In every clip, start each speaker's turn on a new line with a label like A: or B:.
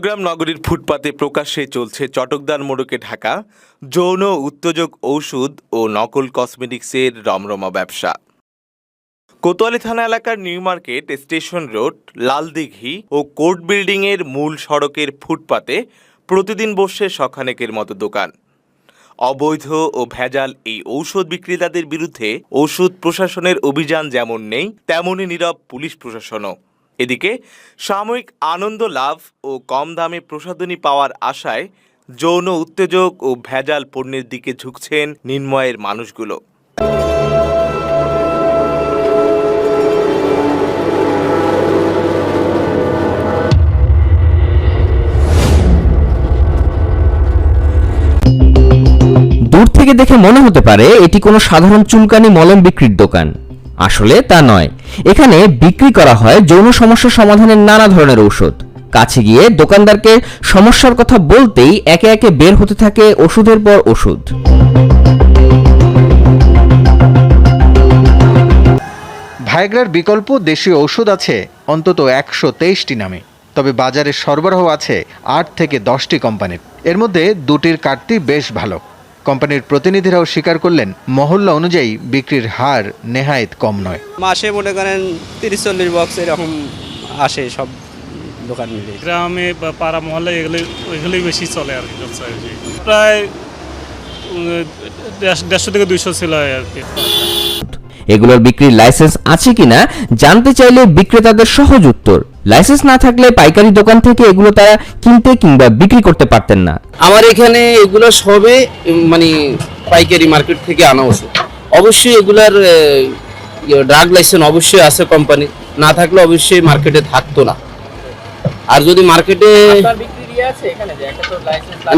A: চট্টগ্রাম নগরীর ফুটপাতে প্রকাশ্যে চলছে চটকদার মোড়কে ঢাকা যৌন উত্তেজক ঔষধ ও নকল কসমেটিক্সের রমরমা ব্যবসা। কোতোয়ালি থানা এলাকার New Market, station road, Laldighi ও কোর্ট বিল্ডিংয়ের মূল সড়কের ফুটপাতে প্রতিদিন বসছে শখানেকের মতো দোকান। অবৈধ ও ভেজাল এই ঔষধ বিক্রেতাদের বিরুদ্ধে ওষুধ প্রশাসনের অভিযান যেমন নেই, তেমনই নীরব পুলিশ প্রশাসনও। এদিকে সাময়িক আনন্দ লাভ ও কম দামে প্রসাধনী পাওয়ার আশায় যৌন উত্তেজক ও ভেজাল পণ্যের দিকে ঝুঁকছেন নিম্নআয়ের মানুষগুলো।
B: দূর থেকে দেখে মনে হতে পারে এটি কোনো সাধারণ চুলকানি মলম বিক্রির দোকান। আসলে তা নয়, এখানে বিক্রি করা হয় যৌন সমস্যা সমাধানের নানা ধরনের ঔষধ। কাছে গিয়ে দোকানদারকে সমস্যার কথা বলতেই একে একে বের হতে থাকে ওষুধের পর ওষুধ।
C: ভায়াগ্রার বিকল্প দেশীয় ঔষধ আছে অন্তত 123টি নামে, তবে বাজারে সরবরাহ আছে 8 থেকে 10টি কোম্পানির। এর মধ্যে দুটির কাটতি বেশ ভালো। কোম্পানির প্রতিনিধিরাও স্বীকার করলেন, মহল্লা অনুযায়ী বিক্রির হার নেহায়েত কম নয়।
D: মাসে মনে করেন 30-40 বক্স এরকম আসে সব দোকান মিলে।
E: গ্রামে বা পাড়া মহল্লায় এগুলোই বেশি চলে আর কি। প্রায় 150 থেকে 200 ছিল আর কি।
B: এগুলোর বিক্রির লাইসেন্স আছে কিনা জানতে চাইলে বিক্রেতাদের সহজ উত্তর, লাইসেন্স না থাকলে পাইকারি দোকান থেকে এগুলো তারা কিনতে কিংবা বিক্রি করতে পারতেন না।
F: আমার এখানে এগুলো সবে মানে পাইকারি মার্কেট থেকে আনা ওষুধ। অবশ্যই এগুলার ড্রাগ লাইসেন্স অবশ্যই আছে কোম্পানি, না থাকলে অবশ্যই মার্কেটে থাকতো না। আর যদি মার্কেটে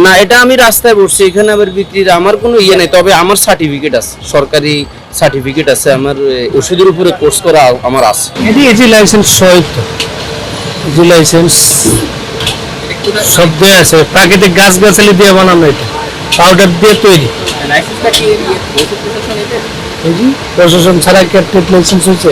F: না, এটা আমি রাস্তায় বসছি, এখানে আবার বিক্রির আমার কোনো ইয়ে নেই, তবে আমার সার্টিফিকেট আছে, সরকারি সার্টিফিকেট আছে, আমার ওষুধের উপরে কোর্স করা আমার আছে।
G: এটি লাইসেন্স সহিত এটি লাইসেন্স সব দেওয়া আছে, প্রাকৃতিক গাছ গাছালি দিয়ে বানানো, এটা পাউডার দিয়ে তৈরি। প্রশাসন ছাড়া ক্যাপ্টেড লাইসেন্স হয়েছে।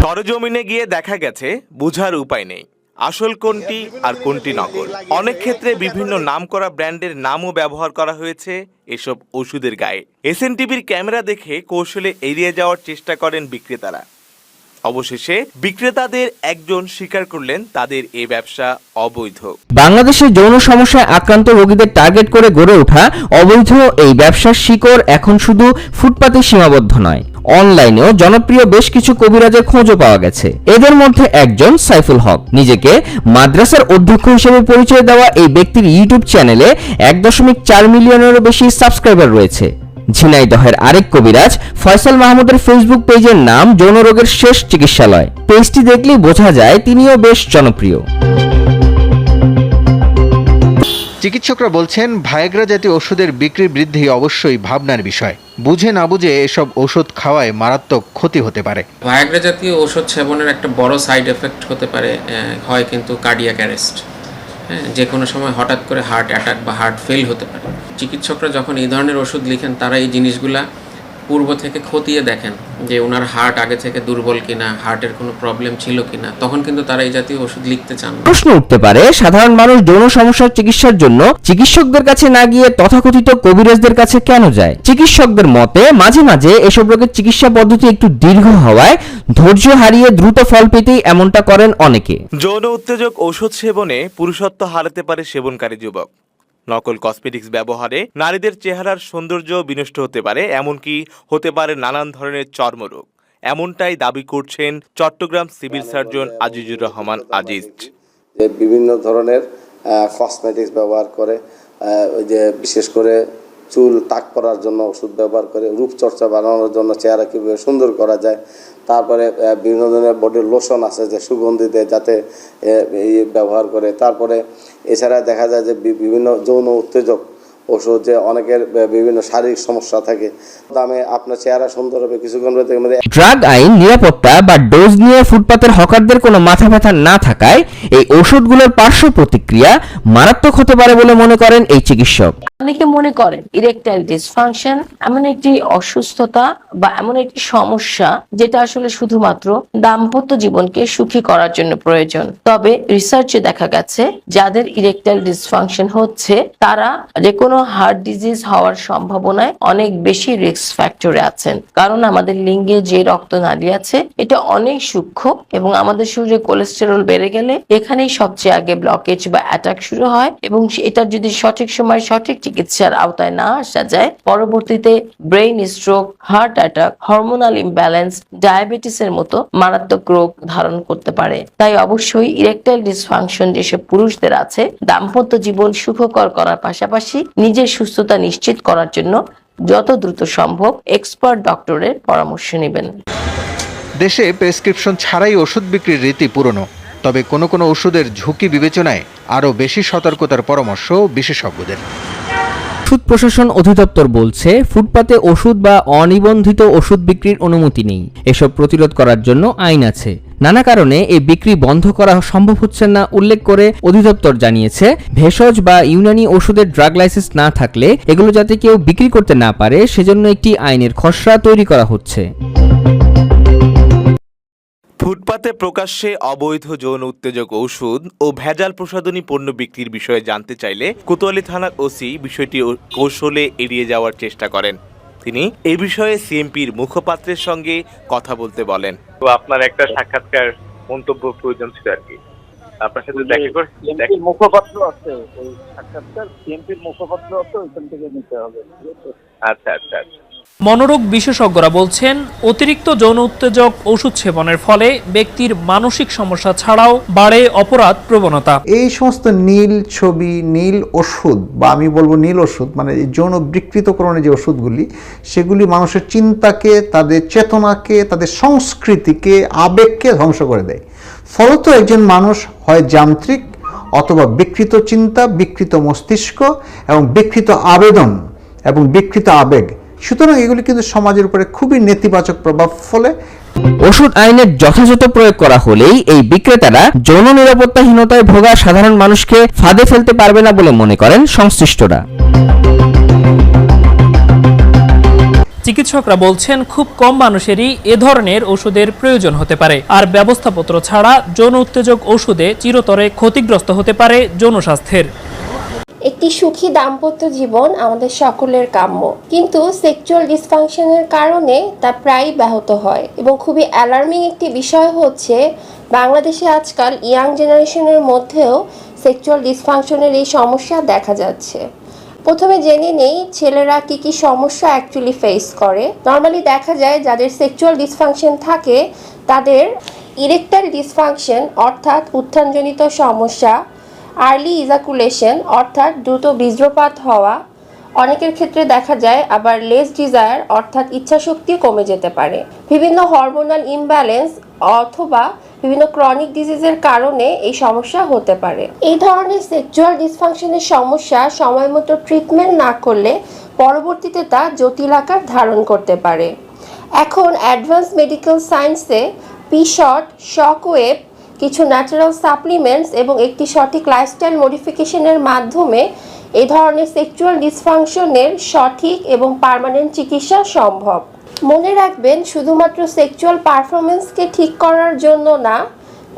A: সরজমিনে গিয়ে দেখা গেছে বোঝার উপায় নেই আসল কোনটি আর কোনটি নকল। অনেক ক্ষেত্রে বিভিন্ন নামকরা ব্র্যান্ডের নামও ব্যবহার করা হয়েছে এসব ওষুধের গায়ে। এসএনটিভির ক্যামেরা দেখে কৌশলে এড়িয়ে যাওয়ার চেষ্টা করেন বিক্রেতারা। অবশেষে বিক্রেতাদের একজন স্বীকার করলেন তাদের এই ব্যবসা অবৈধ।
B: বাংলাদেশে যৌন সমস্যায় আক্রান্ত রোগীদের টার্গেট করে গড়ে ওঠা অবৈধ এই ব্যবসার শিকড় এখন শুধু ফুটপাতে সীমাবদ্ধ নয়, অনলাইনেও জনপ্রিয় বেশ কিছু কবিরাজের খোঁজও পাওয়া গেছে। এদের মধ্যে একজন সাইফুল হক। নিজেকে মাদ্রাসার অধ্যক্ষ হিসেবে পরিচয় দেওয়া এই ব্যক্তির ইউটিউব চ্যানেলে 1.4 মিলিয়নেরও বেশি সাবস্ক্রাইবার রয়েছে। ঝিনাইদহের আরেক কবিরাজ ফয়সাল মাহমুদের ফেসবুক পেজের নাম যৌন রোগের শেষ চিকিৎসালয়। পেজটি দেখলেই বোঝা যায় তিনিও বেশ জনপ্রিয়।
C: চিকিৎসকরা বলছেন, ভায়াগ্রা জাতীয় ওষুধের বিক্রি বৃদ্ধি অবশ্যই ভাবনার বিষয়। বুঝে না বুঝে এসব ওষুধ খাওয়ায় মারাত্মক ক্ষতি হতে পারে।
H: ভায়াগ্রা জাতীয় ওষুধ সেবনের একটা বড় সাইড এফেক্ট হতে পারে হয় কিন্তু কার্ডিয়াক অ্যারেস্ট। যে কোনো সময় হঠাৎ করে হার্ট অ্যাটাক বা হার্ট ফেল হতে পারে। চিকিৎসকরা যখন এই ধরনের ওষুধ লিখেন, তারা এই জিনিসগুলা পূর্ব থেকে খতিয়ে দেখেন যে ওনার হার্ট আগে থেকে দুর্বল কিনা, হার্টের কোনো প্রবলেম ছিল কিনা, তখন কিন্তু তারা এই জাতীয় ওষুধ লিখতে চান না।
B: প্রশ্ন উঠতে পারে, সাধারণ মানুষ যৌন সমস্যার চিকিৎসার জন্য চিকিৎসকদের কাছে না গিয়ে তথাকথিত কবিরাজদের কাছে কেন যায়? চিকিৎসকদের মতে মাঝে মাঝে এসব রোগের চিকিৎসা পদ্ধতি একটু দীর্ঘ হওয়ায় ধৈর্য হারিয়ে দ্রুত ফল পেতেই এমনটা করেন অনেকে।
A: যৌন উত্তেজক ঔষধ সেবনে পুরুষত্ব হারাতে পারে সেবনকারী যুবক। নকল কসমেটিক্স ব্যবহারে নারীদের চেহারার সৌন্দর্য বিনষ্ট হতে পারে, এমনকি হতে পারে নানান ধরনের চর্মরোগ। এমনটাই দাবি করছেন চট্টগ্রাম সিভিল সার্জন আজিজুর রহমান আজিজ।
I: বিভিন্ন ধরনের কসমেটিক্স ব্যবহার করে, ওই যে বিশেষ করে চুল তাক করার জন্য ওষুধ ব্যবহার করে, রূপচর্চা বাড়ানোর জন্য চেহারা কীভাবে সুন্দর করা যায়। তারপরে বিভিন্ন ধরনের বডির লোশন আছে যে সুগন্ধি দেয়, যাতে ব্যবহার করে। তারপরে এছাড়া দেখা যায় যে বিভিন্ন যৌন উত্তেজক ওষুধ, যে অনেকের বিভিন্ন শারীরিক সমস্যা থাকে, দামে আপনার চেহারা সুন্দর হবে কিছুক্ষণ।
B: ড্রাগ আইন, নিরাপত্তা বা ডোজ নিয়ে ফুটপাতের হকারদের কোনো মাথা ব্যথা না থাকায় এই ওষুধগুলোর পার্শ্ব প্রতিক্রিয়া মারাত্মক হতে পারে বলে মনে করেন এই চিকিৎসক।
J: অনেকে মনে করেন ইরেকটাইল ডিসফাংশন এমন একটি অসুস্থতা বা এমন একটি সমস্যা যেটা আসলে শুধুমাত্র দাম্পত্য জীবনকে সুখী করার জন্য প্রয়োজন। তবে রিসার্চে দেখা গেছে যাদের ইরেকটাইল ডিসফাংশন হচ্ছে তারা যে কোনো হার্ট ডিজিজ হওয়ার সম্ভাবনায় অনেক বেশি রিস্ক ফ্যাক্টরে আছেন। কারণ আমাদের লিঙ্গে যে রক্তনালী আছে এটা অনেক সূক্ষ্ম এবং আমাদের শরীরে কোলেস্টেরল বেড়ে গেলে এখানেই সবচেয়ে আগে ব্লকেজ বা অ্যাটাক শুরু হয় এবং এটার যদি সঠিক সময় সঠিক চিকিৎসার আওতায় না আসা যায় পরবর্তীতে brain stroke, heart attack, hormonal imbalance, ডায়াবেটিসের মতো মারাত্মক রোগ ধারণ করতে পারে। তাই অবশ্যই ইরেকটাইল ডিসফাংশন যেসব পুরুষদের আছে দাম্পত্য জীবন সুখকর করার পাশাপাশি নিজের সুস্থতা নিশ্চিত করার জন্য যত দ্রুত সম্ভব এক্সপার্ট ডক্টরের পরামর্শ নেবেন।
C: দেশে প্রেসক্রিপশন ছাড়াই ওষুধ বিক্রির রীতি পুরনো, তবে কোনো কোনো ওষুধের ঝুঁকি বিবেচনায় আরও বেশি সতর্কতার পরামর্শ বিশেষজ্ঞদের।
B: ওষুধ প্রশাসন অধিদপ্তর বলছে ফুটপাতে ওষুধ বা অনিবন্ধিত ওষুধ বিক্রির অনুমতি নেই। এসব প্রতিরোধ করার জন্য আইন আছে। নানা কারণে এই বিক্রি বন্ধ করা সম্ভব হচ্ছে না উল্লেখ করে অধিদপ্তর জানিয়েছে ভেষজ বা ইউনানি ওষুধের ড্রাগ লাইসেন্স না থাকলে এগুলো যাতে কেউ বিক্রি করতে না পারে সেজন্য একটি আইনের খসড়া তৈরি করা হচ্ছে।
A: ফুটপাতে প্রকাশ্যে অবৈধ যৌন উত্তেজক ঔষধ ও ভেজাল প্রসাধনী পণ্য বিক্রির বিষয়ে জানতে চাইলে কোতোয়ালি থানার ওসি বিষয়টি কৌশলে এড়িয়ে যাওয়ার চেষ্টা করেন। তিনি এ বিষয়ে সিএমপির মুখপাত্রের সঙ্গে কথা বলতে বলেন।
K: তো আপনার একটা সাক্ষাৎকার মন্তব্য প্রয়োজন ছিল আর কি, আপনার সাথে দেখা করে
L: মুখপাত্র আছে, ওই সাক্ষাৎকার সিএমপির মুখপাত্র আছে, ওইখান থেকে নিতে হবে।
K: আচ্ছা আচ্ছা আচ্ছা।
M: মনোরোগ বিশেষজ্ঞরা বলছেন অতিরিক্ত যৌন উত্তেজক ওষুধ সেবনের ফলে ব্যক্তির মানসিক সমস্যা ছাড়াও বাড়ে অপরাধ প্রবণতা।
N: এই সমস্ত নীল ছবি, নীল ওষুধ বা আমি বলবো নীল ওষুধ মানে যৌন বিকৃতকরণের যে ওষুধগুলি সেগুলি মানুষের চিন্তাকে, তাদের চেতনাকে, তাদের সংস্কৃতিকে, আবেগকে ধ্বংস করে দেয়। ফলত একজন মানুষ হয় যান্ত্রিক অথবা বিকৃত চিন্তা, বিকৃত মস্তিষ্ক এবং বিকৃত আবেদন এবং বিকৃত আবেগ। সুতরাং এগুলি কিন্তু সমাজের উপরে খুবই নেতিবাচক প্রভাব ফেলে।
B: ওষুধ আইনের যথাযথ প্রয়োগ করা হলেই এই বিক্রেতারা যৌন নিরাপত্তাহীনতায় ভোগা সাধারণ মানুষকে ফাঁদে ফেলতে পারবে না বলে মনে করেন সংশ্লিষ্টরা।
M: চিকিৎসকরা বলছেন খুব কম মানুষেরই এ ধরনের ওষুধের প্রয়োজন হতে পারে, আর ব্যবস্থাপত্র ছাড়া যৌন উত্তেজক ওষুধে চিরতরে ক্ষতিগ্রস্ত হতে পারে যৌন স্বাস্থ্যের।
O: একটি সুখী দাম্পত্য জীবন আমাদের সকলের কাম্য, কিন্তু সেক্সুয়াল ডিসফাংশনের কারণে তা প্রায়ই ব্যাহত হয় এবং খুবই অ্যালার্মিং একটি বিষয় হচ্ছে বাংলাদেশে আজকাল ইয়াং জেনারেশনের মধ্যেও সেক্সুয়াল ডিসফাংশনের এই সমস্যা দেখা যাচ্ছে। প্রথমে জেনে নেই ছেলেরা কি কি সমস্যা অ্যাকচুয়ালি ফেস করে। নর্মালি দেখা যায় যাদের সেক্সুয়াল ডিসফাংশন থাকে তাদের ইরেকটাইল ডিসফাংশন অর্থাৎ উত্থানজনিত সমস্যা, আর্লি ইজাকুলেশন অর্থাৎ দ্রুত বীর্যপাত হওয়া, অনেকের ক্ষেত্রে দেখা যায় আবার লেস ডিজায়ার অর্থাৎ ইচ্ছাশক্তি কমে যেতে পারে। বিভিন্ন হরমোনাল ইমব্যালেন্স অথবা বিভিন্ন ক্রনিক ডিজিজের কারণে এই সমস্যা হতে পারে। এই ধরনের সেক্সুয়াল ডিসফাংশনের সমস্যা সময়মতো ট্রিটমেন্ট না করলে পরবর্তীতে তা জটিল আকার ধারণ করতে পারে। এখন অ্যাডভান্স মেডিকেল সায়েন্সে পিশট, শকওয়েভ, কিছু ন্যাচারাল সাপ্লিমেন্টস এবং একটি সঠিক লাইফস্টাইল মডিফিকেশনের মাধ্যমে এই ধরনের সেক্সুয়াল ডিসফাংশনের সঠিক এবং পার্মানেন্ট চিকিৎসা সম্ভব। মনে রাখবেন শুধুমাত্র সেক্সুয়াল পারফরমেন্সকে ঠিক করার জন্য না,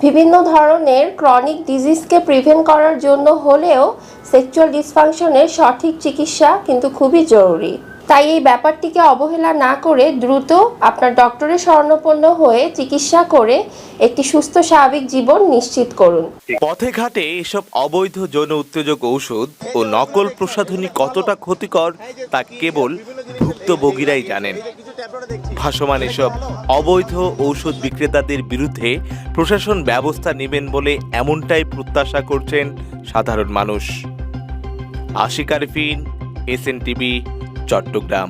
O: বিভিন্ন ধরনের ক্রনিক ডিজিজকে প্রিভেন্ট করার জন্য হলেও সেক্সুয়াল ডিসফাংশনের সঠিক চিকিৎসা কিন্তু খুবই জরুরি। তাই এই ব্যাপারটিকে অবহেলা না করে দ্রুত আপনার ডক্টরের শরণাপন্ন হয়ে চিকিৎসা করে একটি সুস্থ স্বাভাবিক জীবন নিশ্চিত করুন।
A: পথে ঘাটে এসব অবৈধ যৌন উত্তেজক ঔষধ ও নকল প্রসাধনী কতটা ক্ষতিকর তা কেবল ভুক্তভোগীরাই জানেন। ভাসমান এসব অবৈধ ঔষধ বিক্রেতাদের বিরুদ্ধে প্রশাসন ব্যবস্থা নেবেন বলে এমনটাই প্রত্যাশা করছেন সাধারণ মানুষ। আশিক আরিফিন, SNTV, চট্টগ্রাম।